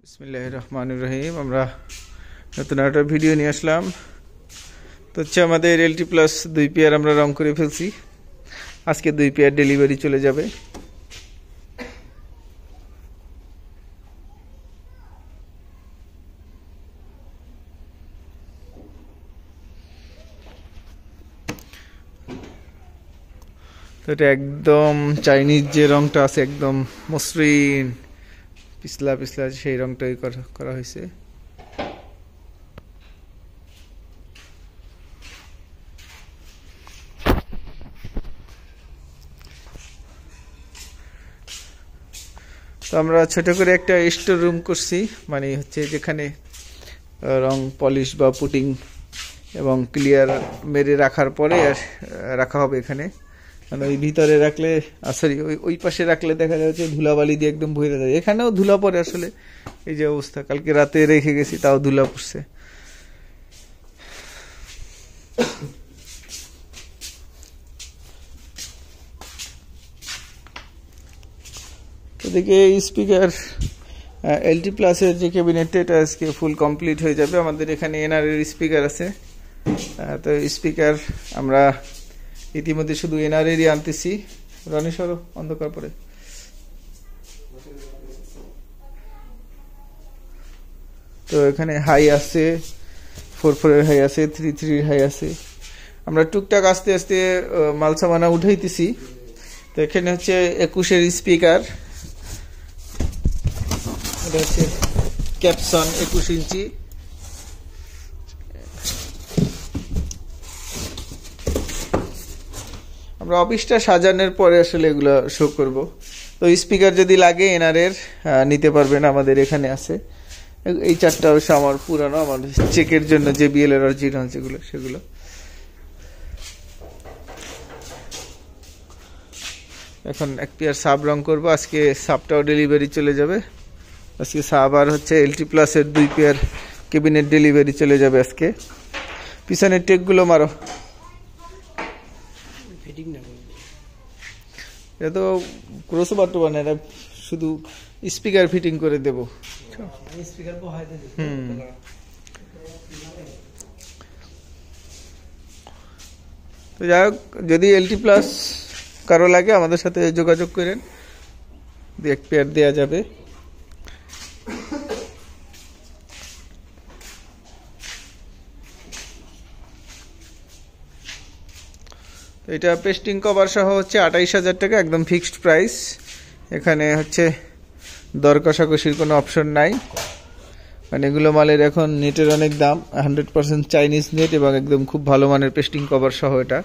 বিসমিল্লাহির রহমানির রহিম। আমরা নতুন একটা ভিডিও নিয়ে আসলাম। তো হচ্ছে আমাদের এলটি প্লাস 2 পেয়ার আমরা রং করে ফেলছি। আজকে 2 পেয়ার ডেলিভারি চলে যাবে। তো এটা একদম চাইনিজ যে রংটা আছে, একদম মসৃণ পিছলা পিছলা, সেই রংটাই করা হয়েছে। তো আমরা ছোট করে একটা স্টোর রুম করছি, মানে হচ্ছে যেখানে রং পলিশ বা পুটিং এবং ক্লিয়ার মেরে রাখার পরে রাখা হবে এখানে। মানে ওই ভিতরে রাখলে, সরি ওই পাশে রাখলে দেখা যাচ্ছে ধুলাবালি দিয়ে একদম ভরে যায়। এখানেও ধুলা পড়ে আসলে, এই যে অবস্থা। কালকে রাতে রেখে গেছি, তাও ধুলা পড়ছে। এদিকে স্পিকার এলটি প্লাসের যে ক্যাবিনেটটা, এটা আজকে ফুল কমপ্লিট হয়ে যাবে। আমাদের এখানে এনআরের স্পিকার আছে। তো স্পিকার আমরা ইতিমধ্যে শুধু এনআরেরই আনতেছি। রনি সরো, অন্ধকার পরে। তো এখানে হাই আছে, 4.4 হাই আছে, 3.3 হাই আছে। আমরা টুকটাক আস্তে আস্তে মাল সামানা উঠাইতেছি। তো এখানে হচ্ছে 21-এর স্পিকার, এটা হচ্ছে ক্যাপসন 21 ইঞ্চি। আমরা অফিসটা সাজানোর পরে আসলে এগুলো শো করব। তো স্পিকার যদি লাগে এনআরের নিতে পারবেন, আমাদের এখানে আছে। এই চারটা অবশ্য আমার পুরানো, আমার চেকের জন্য JBL এর অরিজিনাল যেগুলো, সেগুলো। এখন এক পেয়ার সাব রং করবো। আজকে সাবটাও ডেলিভারি চলে যাবে। আজকে সাব আর হচ্ছে এলটি প্লাসের 2 পেয়ার ক্যাবিনেট ডেলিভারি চলে যাবে আজকে। পিছনের টেকগুলো মারো। এটা তো ক্রস বাট্টো বানায় না, শুধু স্পিকার ফিটিং করে দেব। তো যাই হোক, যদি এলটি প্লাস কারো লাগে আমাদের সাথে যোগাযোগ করেন, 1 পেয়ার দেওয়া যাবে। এটা পেস্টিং কভার সহ হচ্ছে 28,000 টাকা, একদম ফিক্সড প্রাইস। এখানে হচ্ছে দর কষাকষির কোনো অপশন নাই। মানে এগুলো মালের এখন নেটের অনেক দাম। 100% চাইনিজ নেট এবং একদম খুব ভালো মানের পেস্টিং কভার সহ এটা।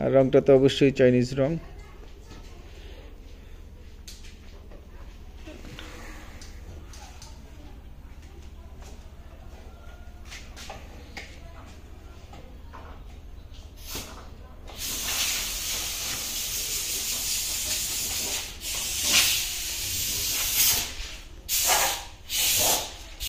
আর রংটা তো অবশ্যই চাইনিজ রং।